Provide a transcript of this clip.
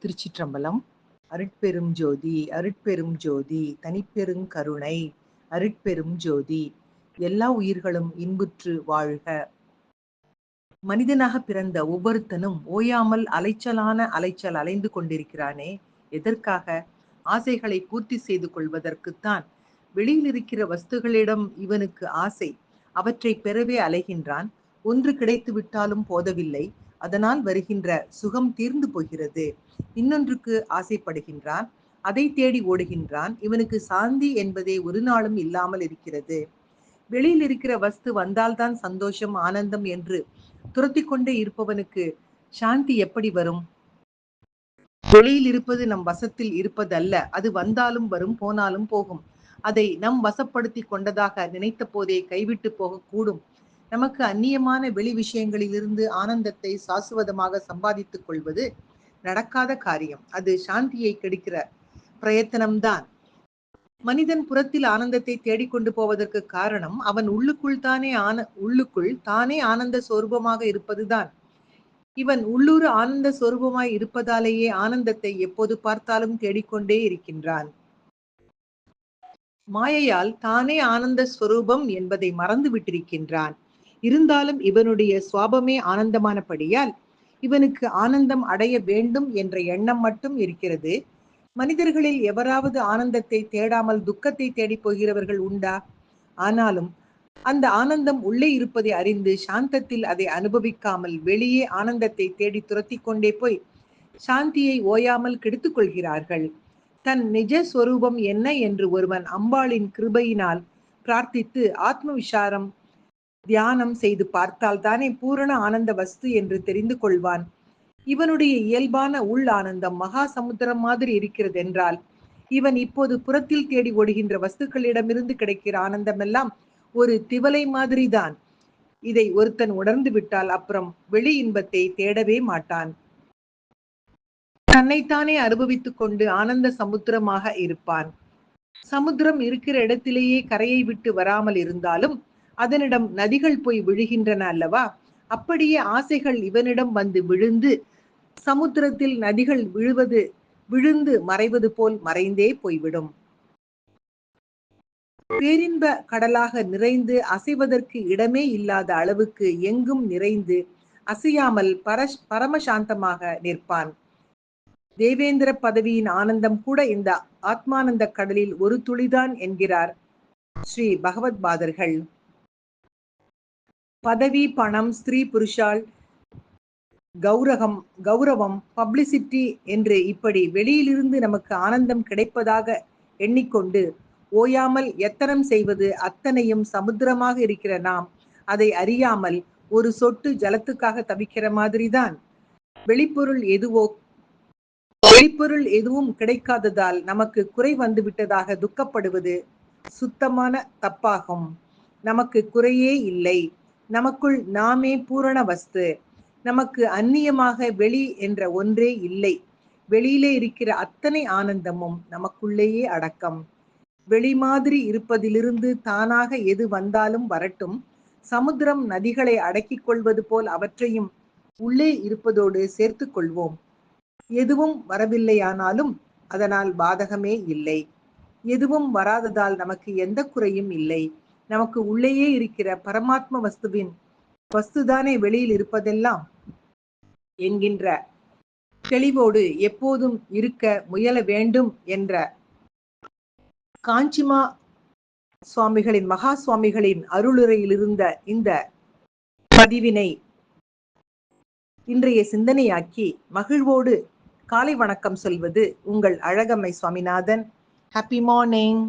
திருச்சிற்றம்பலம். அருட்பெரும் ஜோதி அருட்பெரும் ஜோதி தனிப்பெருங் கருணை அருட்பெரும் ஜோதி. எல்லா உயிர்களும் இன்புற்று வாழ்க. மனிதனாக பிறந்த ஒவ்வொருத்தனும் ஓயாமல் அலைச்சல் அலைந்து கொண்டிருக்கிறானே, எதற்காக? ஆசைகளை பூர்த்தி செய்து கொள்வதற்குத்தான். வெளியில் இருக்கிற வஸ்துகளிடம் இவனுக்கு ஆசை. அவற்றை பெறவே அலைகின்றான். ஒன்று கிடைத்து விட்டாலும் போதவில்லை. அதனால் வருகின்ற சுகம் தீர்ந்து போகிறது. இன்னொன்றுக்கு ஆசைப்படுகின்றான். அதை தேடி ஓடுகின்றான். இவனுக்கு சாந்தி என்பதே ஒரு நாளும் இல்லாமல் இருக்கிறது. வெளியில் இருக்கிற வஸ்து வந்தால்தான் சந்தோஷம், ஆனந்தம் என்று துரத்தி கொண்டே இருப்பவனுக்கு சாந்தி எப்படி வரும்? வெளியில் இருப்பது நம் வசத்தில் இருப்பதல்ல. அது வந்தாலும் வரும், போனாலும் போகும். அதை நம் வசப்படுத்தி கொண்டதாக நினைத்த போதே கைவிட்டு போகக்கூடும். நமக்கு அந்நியமான வெளி விஷயங்களிலிருந்து ஆனந்தத்தை சாசுவதமாக சம்பாதித்துக் கொள்வது நடக்காத காரியம். அது சாந்தியை கெடுக்கிற பிரயத்தனம்தான். மனிதன் புறத்தில் ஆனந்தத்தை தேடிக்கொண்டு போவதற்கு காரணம் அவன் உள்ளுக்குள் தானே ஆனந்த சொரூபமாக இருப்பதுதான். இவன் உள்ளூர் ஆனந்த சொரூபமாய் இருப்பதாலேயே ஆனந்தத்தை எப்போது பார்த்தாலும் தேடிக்கொண்டே இருக்கின்றான். மாயையால் தானே ஆனந்த ஸ்வரூபம் என்பதை மறந்து விட்டிருக்கின்றான். இருந்தாலும் இவனுடைய சுவாபமே ஆனந்தமானபடியால் இவனுக்கு ஆனந்தம் அடைய வேண்டும் என்ற எண்ணம் மட்டும் இருக்கிறது. மனிதர்களில் எவராவது ஆனந்தத்தை தேடாமல் துக்கத்தை தேடி போகிறவர்கள் உண்டா? ஆனாலும் அந்த ஆனந்தம் உள்ளே இருப்பதை அறிந்து சாந்தத்தில் அதை அனுபவிக்காமல் வெளியே ஆனந்தத்தை தேடி துரத்தி கொண்டே போய் சாந்தியை ஓயாமல் கெடுத்துக் கொள்கிறார்கள். தன் நிஜ ஸ்வரூபம் என்ன என்று ஒருவன் அம்பாளின் கிருபையினால் பிரார்த்தித்து ஆத்ம விசாரம் தியானம் செய்து பார்த்தால் தானே பூரண ஆனந்த வஸ்து என்று தெரிந்து கொள்வான். இவனுடைய இயல்பான உள் ஆனந்தம் மகா சமுத்திரம் மாதிரி இருக்கிறது என்றால், இவன் இப்போது புறத்தில் தேடி ஓடுகின்ற வஸ்துக்களிடமிருந்து கிடைக்கிற ஆனந்தமெல்லாம் ஒரு திவலை மாதிரிதான். இதை ஒருத்தன் உணர்ந்து விட்டால் அப்புறம் வெளி இன்பத்தை தேடவே மாட்டான். தன்னைத்தானே அனுபவித்துக் கொண்டு ஆனந்த சமுத்திரமாக இருப்பான். சமுத்திரம் இருக்கிற இடத்திலேயே கரையை விட்டு வராமல் இருந்தாலும் அதனிடம் நதிகள் போய் விழுகின்றன அல்லவா? அப்படியே ஆசைகள் இவனிடம் வந்து விழுந்து சமுத்திரத்தில் நதிகள் விழுந்து மறைவது போல் மறைந்தே போய்விடும். பேரின்ப கடலாக நிறைந்து அசைவதற்கு இடமே இல்லாத அளவுக்கு எங்கும் நிறைந்து அசையாமல் பரமசாந்தமாக நிற்பான். தேவேந்திர பதவியின் ஆனந்தம் கூட இந்த ஆத்மானந்த கடலில் ஒரு துளிதான் என்கிறார் ஸ்ரீ பகவத் பாதர்கள். பதவி, பணம், ஸ்திரீ புருஷால் கௌரவம், பப்ளிசிட்டி என்று இப்படி வெளியிலிருந்து நமக்கு ஆனந்தம் கிடைப்பதாக எண்ணிக்கொண்டு ஓயாமல் எத்தனம் செய்வது அத்தனையும் சமுத்திரமாக இருக்கிற நாம் அதை அறியாமல் ஒரு சொட்டு ஜலத்துக்காக தவிக்கிற மாதிரிதான். வெளிப்பொருள் எதுவும் கிடைக்காததால் நமக்கு குறை வந்து விட்டதாக துக்கப்படுவது சுத்தமான தப்பாகும். நமக்கு குறையே இல்லை. நமக்குள் நாமே பூரண வஸ்து. நமக்கு அந்நியமாக வெளி என்ற ஒன்றே இல்லை. வெளியிலே இருக்கிற அத்தனை ஆனந்தமும் நமக்குள்ளேயே அடக்கம். வெளி மாதிரி இருப்பதிலிருந்து தானாக எது வந்தாலும் வரட்டும். சமுத்திரம் நதிகளை அடக்கிக் கொள்வது போல் அவற்றையும் உள்ளே இருப்பதோடு சேர்த்து கொள்வோம். எதுவும் வரவில்லையானாலும் அதனால் பாதகமே இல்லை. எதுவும் வராததால் நமக்கு எந்த குறையும் இல்லை. நமக்கு உள்ளேயே இருக்கிற பரமாத்ம வஸ்துதானே வெளியில் இருப்பதெல்லாம் என்கின்ற தெளிவோடு எப்போதும் இருக்க முயல வேண்டும் என்ற காஞ்சிமா சுவாமிகளின் மகா சுவாமிகளின் அருளுரையில் இருந்த இந்த பதிவினை இன்றைய சிந்தனையாக்கி மகிழ்வோடு காலை வணக்கம் சொல்வது உங்கள் அழகம்மை சுவாமிநாதன். Happy morning.